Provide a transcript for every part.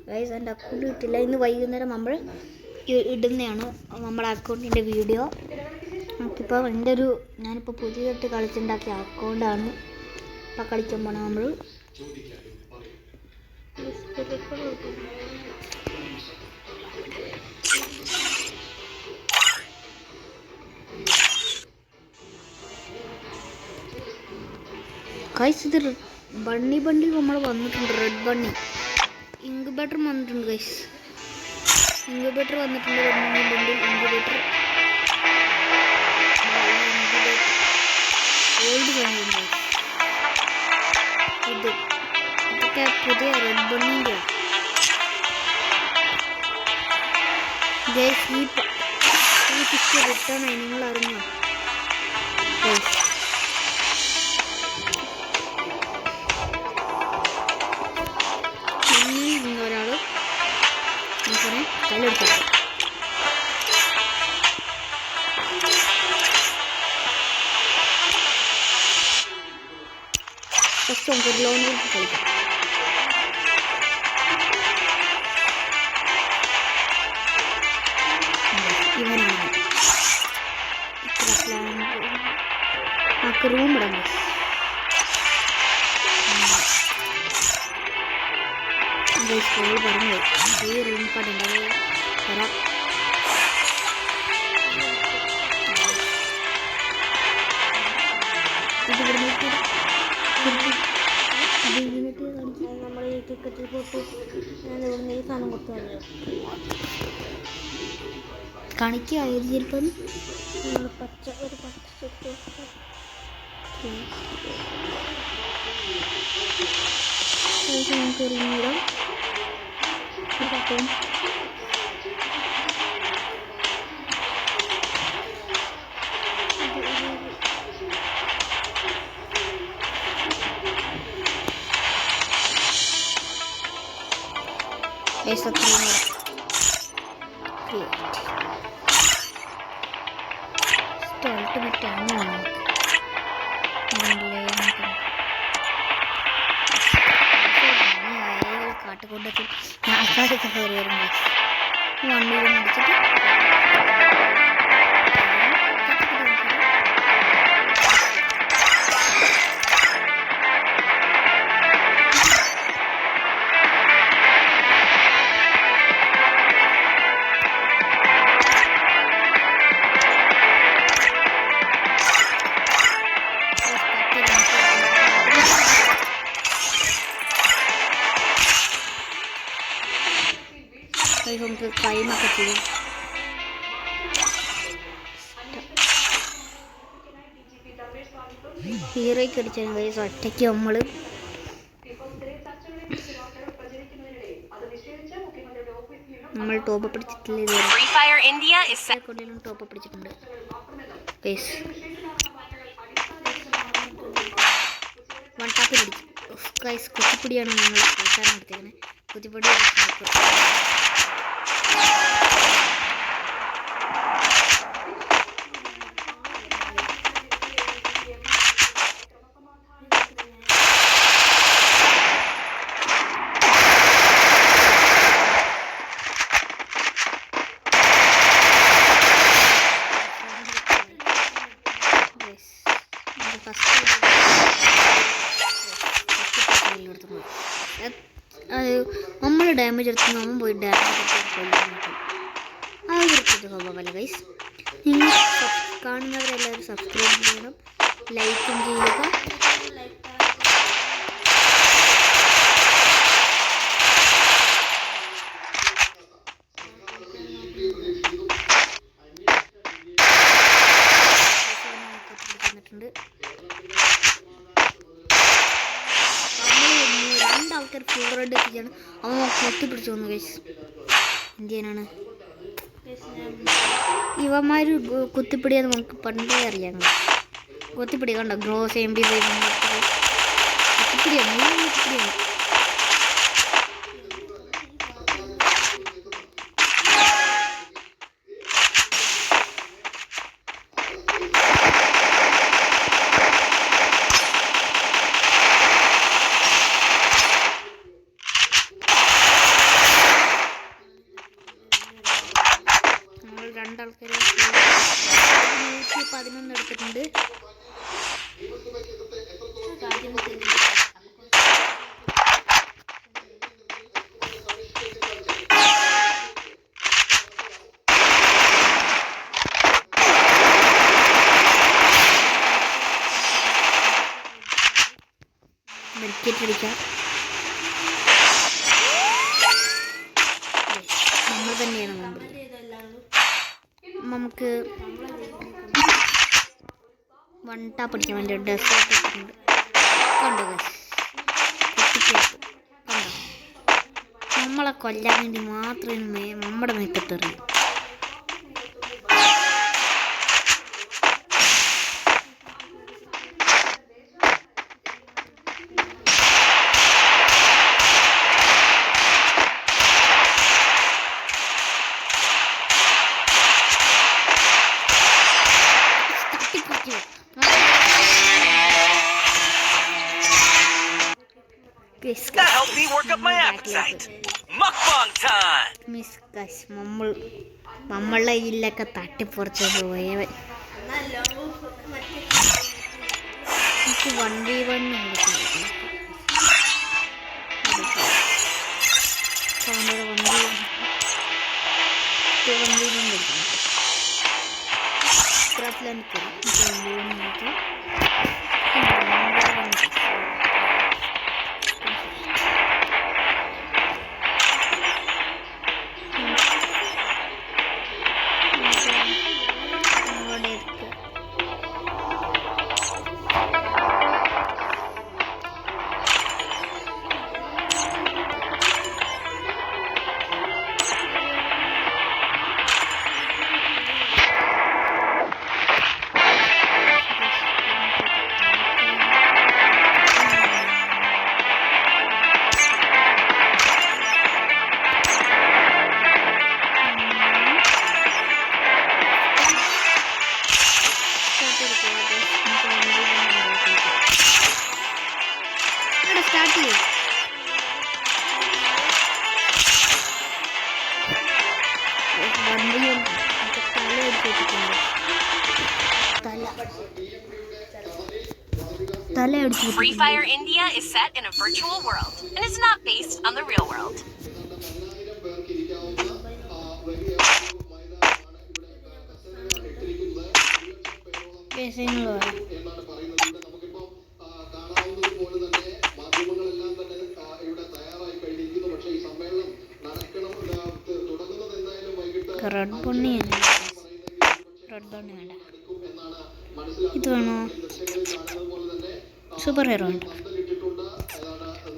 Guys എൻ്റെ account കിട്ടില്ല. ഇന്ന് വൈകുന്നേരം നമ്മൾ ഇടുന്നതാണ് നമ്മുടെ അക്കൗണ്ടിൻ്റെ വീഡിയോ. നമുക്കിപ്പോൾ ഞാനിപ്പോൾ പുതിയതായിട്ട് കളിച്ചുണ്ടാക്കിയ അക്കൗണ്ടാണ് ഇപ്പം കളിക്കാൻ പോണത് നമ്മൾ. ഗൈസ് ഇത് ബണ്ടിൽ നമ്മൾ വന്നിട്ടുണ്ട്. റെഡ് ബണ്ണി ഇൻക്യുബേറ്റർ വന്നിട്ടുണ്ട്. ഗൈസ് ഇൻക്യുബേറ്റർ വന്നിട്ടുണ്ട്. ഇൻക്യുബേറ്റർ ഓൾഡ് ബണ്ണിയുണ്ട്. ഇതൊക്കെ പുതിയ റെഡ് ബണ്ണിൻ്റെ. ഗൈസ് ഈ ഫിഷ് റിട്ടേൺ ആയി, നിങ്ങൾ അറിഞ്ഞോ? ഗൈസ് ഒരാൾ നമുക്കറിയാം കല്ലെടുത്തു. ഫസ്റ്റ് നമുക്കൊരു ലോൺ കളിക്കാം. ഇവനാണ് നമുക്ക് റൂം ഇടാം. സ്കൂളിൽ പറഞ്ഞു ഈ റൂം കണ്ടുണ്ടാവും വരാം. നമ്മൾ ഈ ടിക്കറ്റിൽ പോയിട്ട് ഞാൻ ഇവിടുന്ന് ഈ സാധനം കൊടുത്തു കാണിക്കുക. ഇത് ചിലപ്പം പച്ച നമുക്ക് റൂമിടാം. കാട്ടുകൊണ്ടൊക്കെ ആൾക്കാരൊക്കെ കയറി വരുമ്പോൾ വണ്ടിയിൽ അടിച്ചിട്ട് നമുക്ക് ക്ലൈമൊക്കെ ചെയ്യും. ഹീറോയ്ക്ക് അടിച്ചാൽ ഗൈസ് ഒറ്റയ്ക്ക് നമ്മൾ ടോപ്പ് പിടിച്ചിട്ടില്ല. ടോപ്പ് പിടിച്ചിട്ടുണ്ട് ഗൈസ്. വൺ ടാപ്പിൽ പിടിച്ചു ഗൈസ്. കുത്തിപ്പിടിയാണ് ഞങ്ങൾ കൂട്ടാൻ എടുത്തേക്കുന്നത്. കുത്തിപ്പിടി നമ്മൾ ഡാമേജ് എടുത്ത് നമ്മൾ പോയി ഡാമേജ് എടുത്തിട്ട് സ്വഭാവമല്ല ഗൈസ്. നിങ്ങൾ കാണുന്നവരെല്ലാവരും സബ്സ്ക്രൈബ് ചെയ്യണം, ലൈക്കും ചെയ്യുക. രണ്ടാൾക്കാർ ഫുൾ റെഡ് എത്തിച്ചാണ്. അവൻ കുത്തിപ്പിടിച്ചു വന്നു ഗൈസ്. ഇന്ത്യനാണ്. ഇവന്മാർ കുത്തിപ്പിടിയാന്ന് നമുക്ക് പണ്ടേ അറിയാം. കുത്തിപ്പിടി കണ്ടോ? Gross MP5 കുത്തിപ്പിടിയാണ്. കുത്തിപ്പിടിയാണ്. ഒറ്റടിക്കാം. നമ്മൾ തന്നെയാണ് മുമ്പിൽ. നമുക്ക് വൺ ടാപ്പ് അടിക്കാൻ വേണ്ടി ഡെസേർട്ട് ഇട്ടിട്ടുണ്ട്. കണ്ടോ കുട്ടിക്കകത്ത് കണ്ടോ, നമ്മളെ കൊല്ലാൻ വേണ്ടി മാത്രമേ നമ്മുടെ മേക്കത്തെറിയൂ. That helped me work up my appetite. Mukbang time. Miss കാശ് നമ്മളെ ഇല്ലൊക്കെ തട്ടിപ്പറിച്ചു പോയവൻ. എനിക്ക് 1v1 സ്റ്റാർട്ട് ചെയ്യും. Free Fire India is set in a virtual world and is not based on the real world. Red bunny വേണ്ട, ഇത് വേണോ? Super hero വേണ്ട,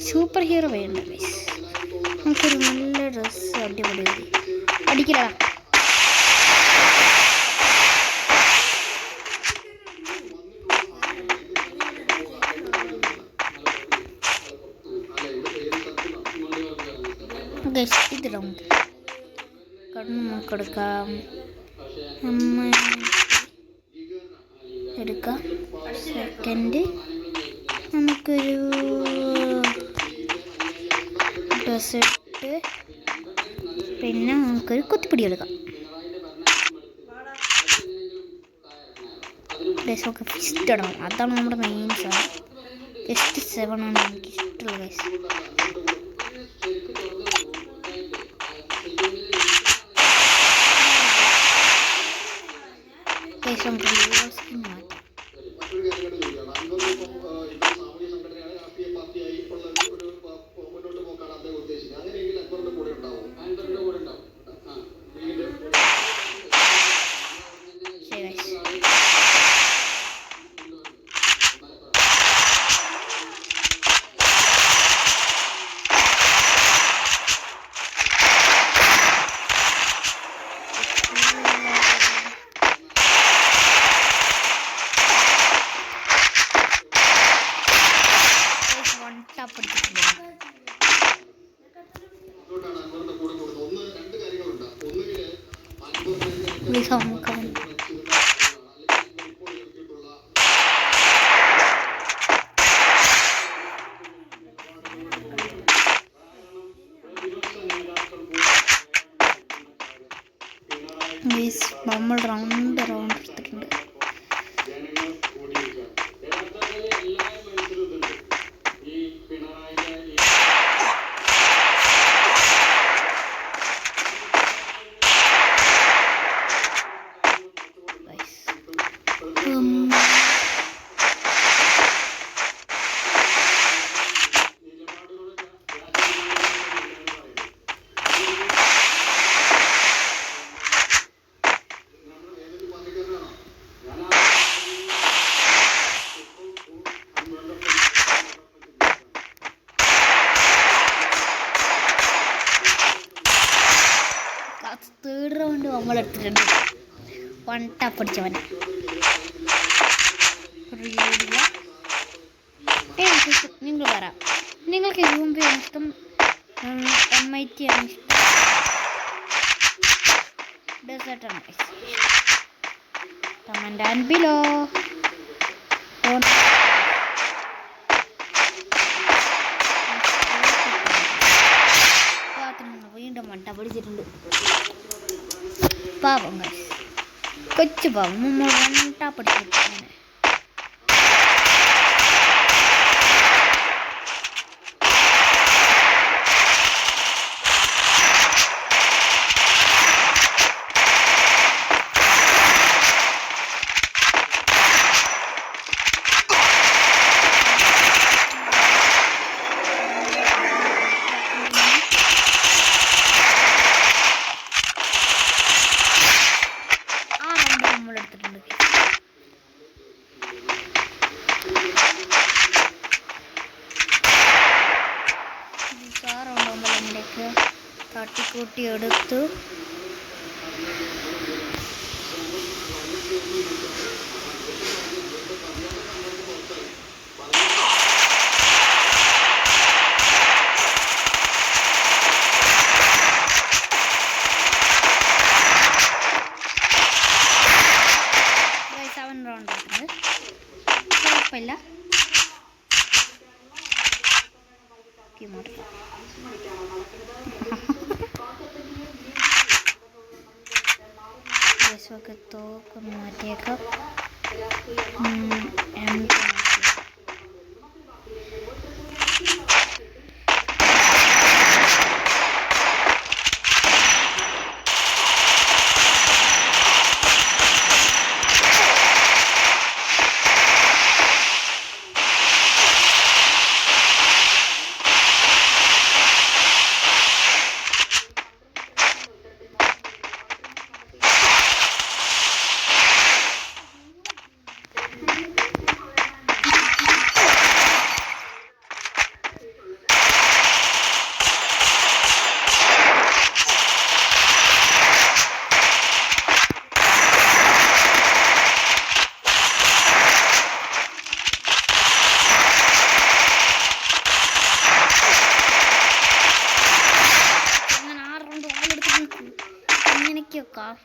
super hero വേണ്ട. നമുക്കൊരു നല്ല ഡ്രസ്സ് അടിപൊളി അടിക്കലാ. ഇത് റൗണ്ട് കണ്ണു നോക്കെടുക്കാം, എടുക്കാം. സെക്കൻഡ് നമുക്കൊരു ഡ്രസ്സ് ഇട്ട് പിന്നെ നമുക്കൊരു കുത്തിപ്പിടി എടുക്കാം. നമുക്ക് ഫിസ്റ്റ് ഇടണം, അതാണ് നമ്മുടെ മെയിൻ സാധനം. ഫിസ്റ്റ് 7 ആണ് എനിക്ക് ഇഷ്ടമുള്ള ഗൈസ്. നമ്മൾ റൗണ്ട് എടുത്തിട്ടുണ്ട്. നമ്മൾ എടുത്തിട്ടുണ്ട്. 1 ടാപ്പ് അടിച്ചവൻ നിങ്ങൾ പറ, നിങ്ങൾക്ക് UMP ആണ് ഇഷ്ടം, MIT ആണ് ഇഷ്ടം, ഡെസേർട്ട് ആണ് ഇഷ്ടം? Comment and below. വീണ്ടും മട്ട പിടിച്ചിട്ടുണ്ട്. പാവം കൊച്ചു പാവം നമ്മൾ 1 ടാപ്പ് അടിച്ചിട്ടുണ്ട്. തട്ടിക്കൂട്ടി എടുത്തു. റൗണ്ട് എടുക്കുന്നത് കുഴപ്പമില്ല. ഒക്കെ തോക്കൊന്ന് മാറ്റിയേക്കാം.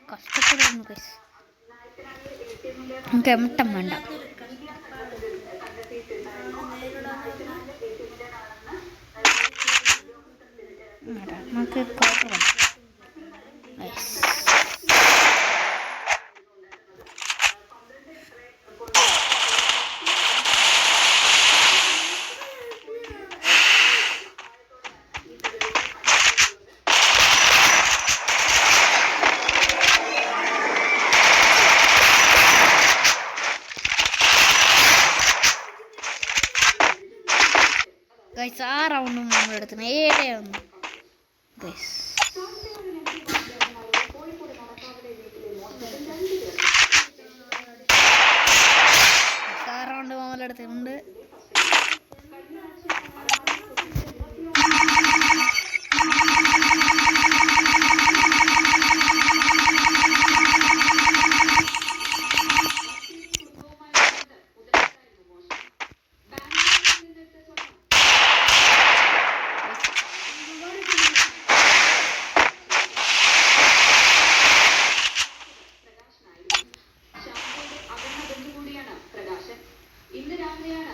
കഷ്ടപ്പെടുന്നു ഗൈസ്. നമുക്ക് എമട്ടം വേണ്ട. നമുക്ക് കോട്ടർ വേണം. ഗൈസ്, ആ റൗണ്ടും നമ്മളെടുത്ത് നേരെ വന്നു ഗൈസ്. ആ റൗണ്ട് നമ്മളെടുത്തിട്ടുണ്ട്. ഇന്ന് രാത്രിയാണ്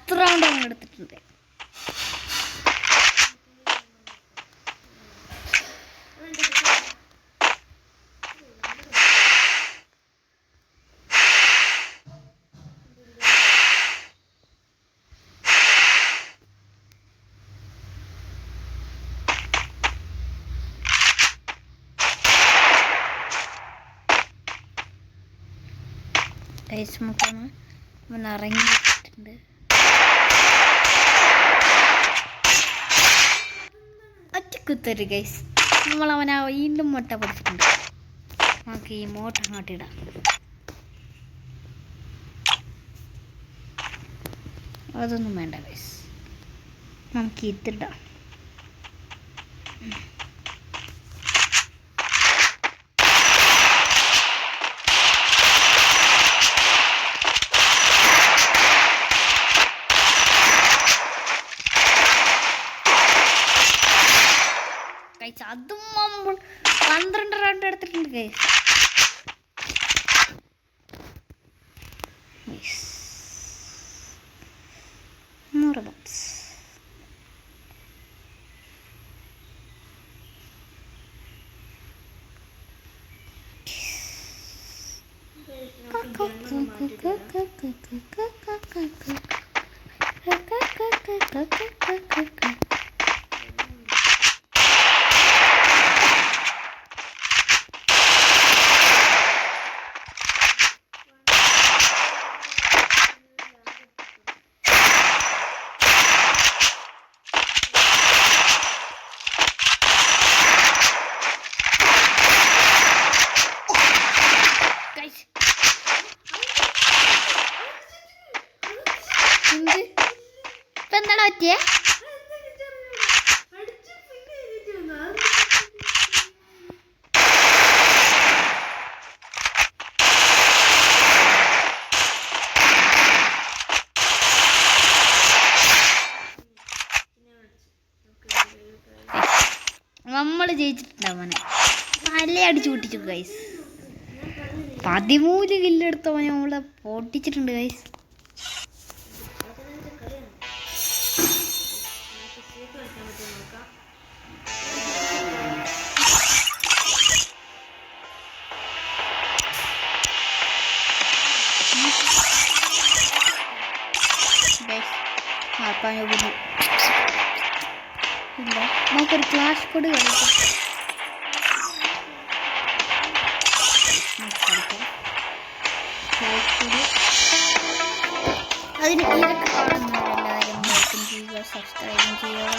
10 റൗണ്ട് അവൻ എടുത്തിട്ടുണ്ട്. മുക്കാണ് അവൻ ഇറങ്ങിയിട്ടുണ്ട്. ഒറ്റക്കുത്തൊരു ഗൈസ്. നമ്മളവനാ വീണ്ടും മുട്ട പഠിച്ചിട്ടുണ്ട്. നമുക്ക് ഈ മോട്ട അങ്ങോട്ട് ഇടാം. അതൊന്നും വേണ്ട ഗൈസ്, നമുക്ക് ഇതിടാം. അതും നമ്മൾ 12 റൗണ്ട് എടുത്തിട്ടുണ്ട് ഗൈസ്. എന്താണ് പറ്റിയേ? നമ്മൾ ജയിച്ചിട്ടുണ്ട്. അവനെ നല്ല അടിച്ചു പൊട്ടിച്ചു ഗൈസ്. 13 കില്ലെടുത്തവനെ നമ്മളെ പൊട്ടിച്ചിട്ടുണ്ട് ഗൈസ്. ഇല്ല, നമുക്കൊരു ക്ലാഷ് കോഡ് കളിക്കാം. അതിന് ഇതൊക്കെ കാണുന്നവരെല്ലാവരും ലൈക്കും ചെയ്യുക, സബ്സ്ക്രൈബും ചെയ്യുക.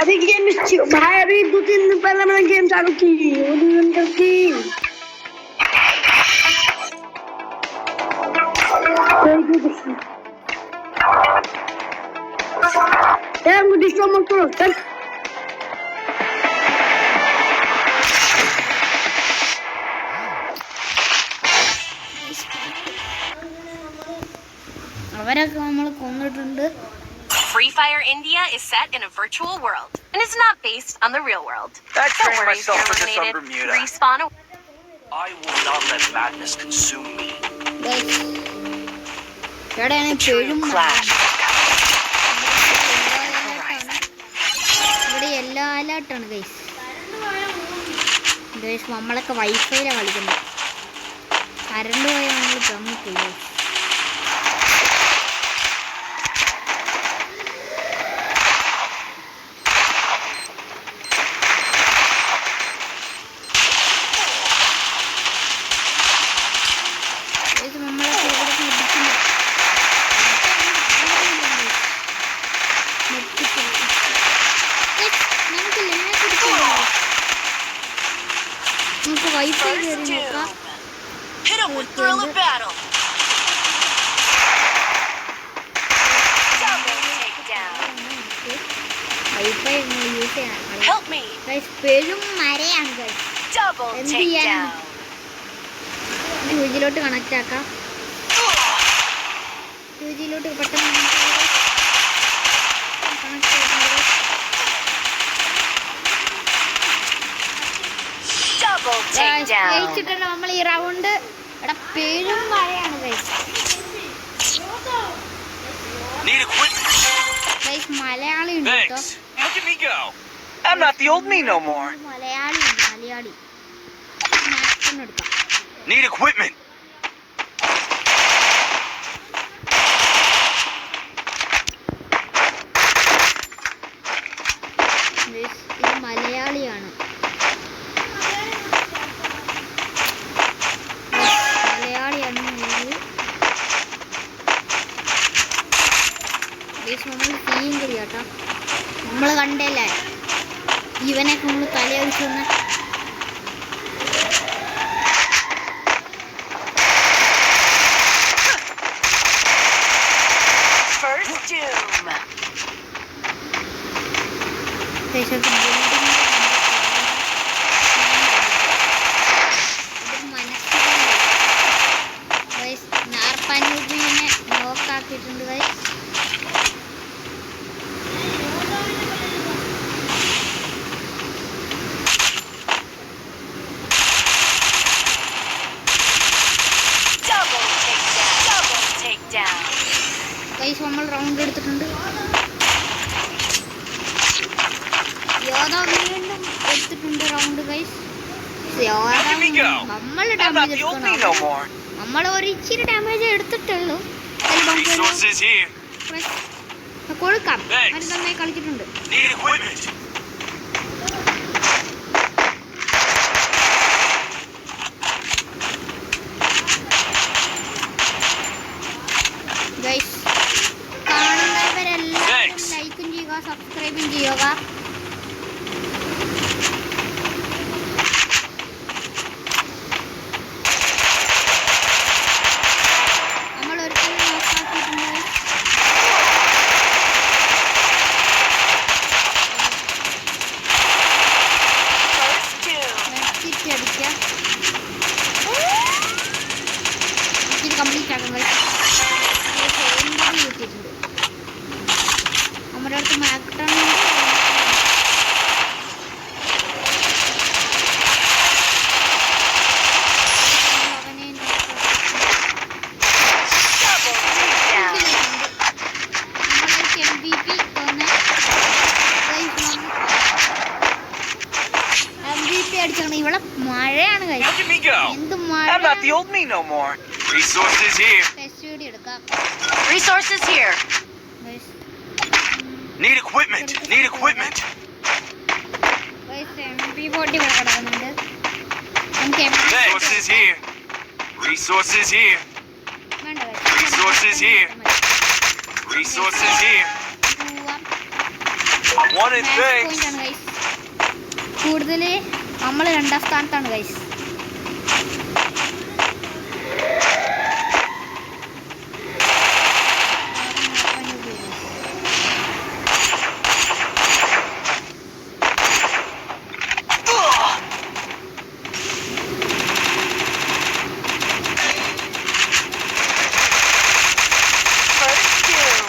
अभी गेम भाई अभी 2-3 दिन पहले मैंने गेम चालू की वो 2 घंटे की यार मुझे डिस्टर्ब मत करो चल അവരൊക്കെ നമ്മൾ കൊന്നിട്ടുണ്ട്. Free Fire India is set in a virtual world and is not based on the real world. I Don't trained worry, myself for this on Terminated. Bermuda. Respawn. I will not let madness consume me. ഇവിടെയാണ് പെരും Clash. ഇവിടെ എല്ലാ അലേർട്ടാണ് guys. Guys നമ്മളൊക്കെ വൈഫൈയിലാണ് കളിക്കുന്നത്. Current പോയാൽ നമ്മൾ തമ്മിക്കില്ല. നമുക്ക് wifi കയറി നോക്കാം. Hit him with thrill of battle. Double takedown. Wifi use ചെയ്യാൻ Help me. പെരും മരയാണ് ഗൈസ്. Double എന്ത് ചെയ്യാനാണ്? takedown. ഫ്യൂജിലോട്ട് കണക്റ്റ് ആക്കാം. ഫ്യൂജിലോട്ട് പെട്ടെന്ന് കണക്ട് ആക്കുന്നത്. Double takedown. ജയിച്ചിട്ടുണ്ട് നമ്മൾ ഈ റൗണ്ട്. ഇവിടെ പെരും മഴയാണ് guys. Need equipment. Guys Malayali ഉണ്ട് കേട്ടോ. Thanks. Look at me go. I'm not the old me no more. Malayali ഉണ്ട്, മലയാളി. മാക്സിമം എടുക്കാം. Need equipment. ഗൈസ് ഇത് മലയാളിയാണ്. മലയാളിയാണ് നമ്മൾ തീയും കളിയാട്ടോ. നമ്മൾ കണ്ടല്ലേ ഇവനൊക്കെ നമ്മൾ തലയടിച്ചു വന്ന First doom. നാർപ്പാനൂപിനെ നോക്കാക്കിയിട്ടുണ്ട് guys. Double takedown. Double takedown. Guys നമ്മൾ റൗണ്ട് എടുത്തിട്ടുണ്ട്. യോധ വീണ്ടും എടുത്തിട്ടുണ്ട് റൗണ്ട് ഗൈസ്. നമ്മൾ ഡാമേജ് എടുക്കണം. നമ്മൾ ഒരു ഇച്ചിരി ഡാമേജ് എടുത്തിട്ടുള്ളൂ. Resources here. കൊടുക്കാം. അത് നന്നായി കളിച്ചിട്ടുണ്ട്. Need equipment. ഗൈസ് കാണുന്നവരെല്ലാം Thanks. ലൈക്കും ചെയ്യുക, സബ്സ്ക്രൈബും ചെയ്യുക. നമ്മൾ ഒരിക്കലും നോക്കാക്കിയിട്ടുണ്ട്. First doom. നെറ്റിച്ച് അടിക്കാം. ഇത് കംപ്ലീറ്റ് ആക്കാം ഗൈസ്. കിട്ടിയിട്ടുണ്ട്. നമ്മുടെ അടുത്ത് മാക്ടൺ Double takedown. MVP അടിച്ചാണ്. ഇവിടെ മഴയാണ് Look കഴിച്ചത്. at me go. എന്ത് I'm not the മഴ. old me no more. Resources here. Test എടുക്കാം. Resources here. Guys Need equipment. Need equipment. MP40 ഇവിടെ കിടക്കുന്നുണ്ട്. നമുക്ക് Resources here. Resources here. വേണ്ട Resources here. Resources here. I wanted things. കൂടുതൽ നമ്മൾ രണ്ടാം സ്ഥാനത്താണ് guys. First doom.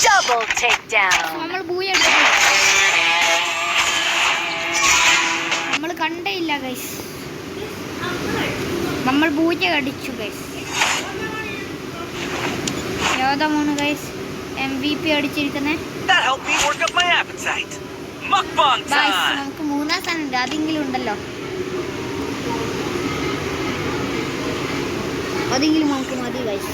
Double takedown. നമ്മൾ ബൂയ എടുത്തു. നമ്മൾ കണ്ടേയില്ല ഗൈസ്. നമ്മൾ ബൂയ അടിച്ചു ഗൈസ്. യോധമാണ് ഗൈസ് MVP അടിച്ചിരിക്കുന്നത്. That helped me work up my appetite. Mukbang guys time. നമുക്ക് 3-ാം സ്ഥാനം ഉണ്ട്, അതെങ്കിലും ഉണ്ടല്ലോ, അതെങ്കിലും നമുക്ക് മതി ഗൈസ്.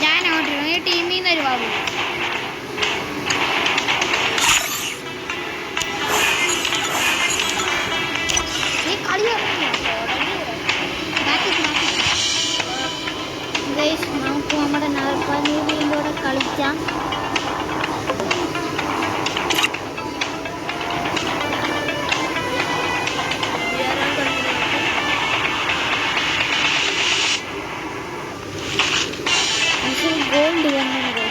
ഞാൻ അങ്ങോട്ട് ഈ ടീമിൽ നിന്ന് ഒരു ബാബു ഈ കളി ഗൈസ് നമുക്ക് നമ്മുടെ നാൽപ്പൂടെ കളിക്കാം. ഗോൾഡ് വന്നത്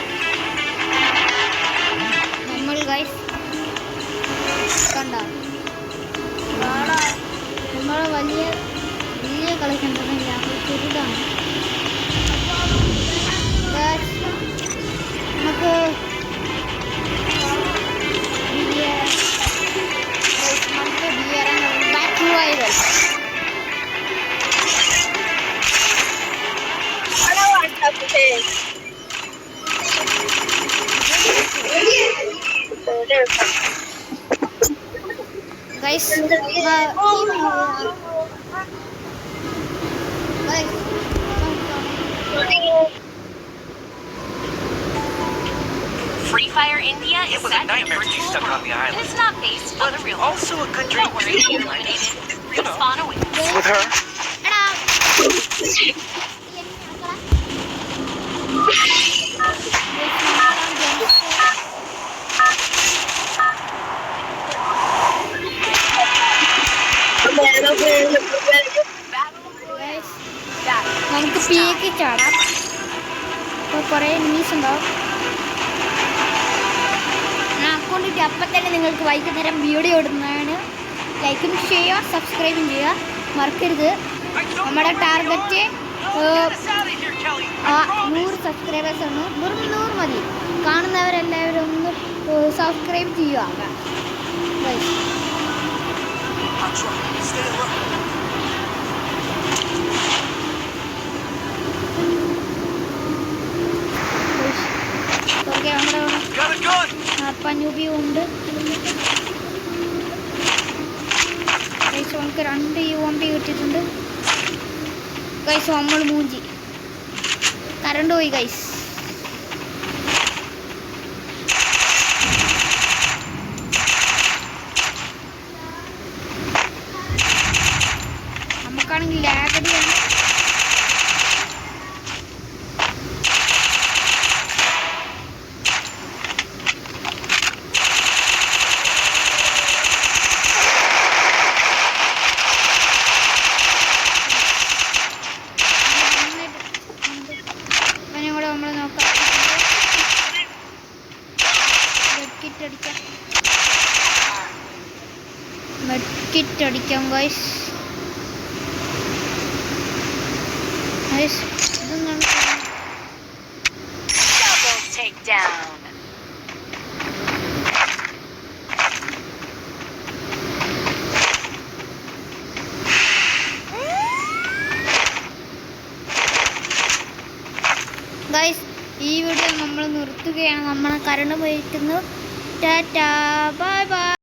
നമ്മൾ ഗൈസ് കണ്ട നമ്മൾ വലിയ വലിയ കളിക്കണ്ടെന്നില്ല, ചെറുതാണ്. നമുക്ക് guys Free Fire India is It was a set in a nightmare to be virtual stuck on world, the and island. it's not based on the real world. Also a good drink Don't worry, to if you're be eliminated, you you'll know. spawn away. With her. എടാ നമുക്ക് peak ചാടാം. അപ്പോൾ കുറേ news ഉണ്ടാവും. ഞാൻ അക്കൗണ്ടിട്ട് അപ്പം തന്നെ നിങ്ങൾക്ക് വൈകുന്നേരം വീഡിയോ ഇടുന്നതാണ്. ലൈക്കും ചെയ്യുക, സബ്സ്ക്രൈബും ചെയ്യുക മറക്കരുത്. നമ്മുടെ target Get us out of here, Kelly. I promise. 100 സബ്സ്ക്രൈബേഴ്സാണ്. 100 മതി. കാണുന്നവരെല്ലാവരും ഒന്ന് സബ്സ്ക്രൈബ് ചെയ്യുക. I'll try. Stay alert. Okay, നമ്മുടെ Got a gun. പഞ്ഞൂബി ഉണ്ട്. ഗൈസ് നമുക്ക് 2 UMP കിട്ടിയിട്ടുണ്ട്. ഗൈസ് നമ്മൾ മൂഞ്ചി, കറണ്ട് പോയി ഗൈസ്. നമുക്കാണെങ്കിൽ ലാഗടിയാണ്. കൂടെ നമ്മൾ നോക്കാം. മെഡ്കിറ്റ് അടിക്കാം ഗൈസ്. ഇതൊന്നും Double takedown. ഗൈസ് ഈ വീഡിയോ നമ്മൾ നിർത്തുകയാണ്. നമ്മളെ കറണ്ട് പോയിരിക്കുന്നു. Tata, bye bye.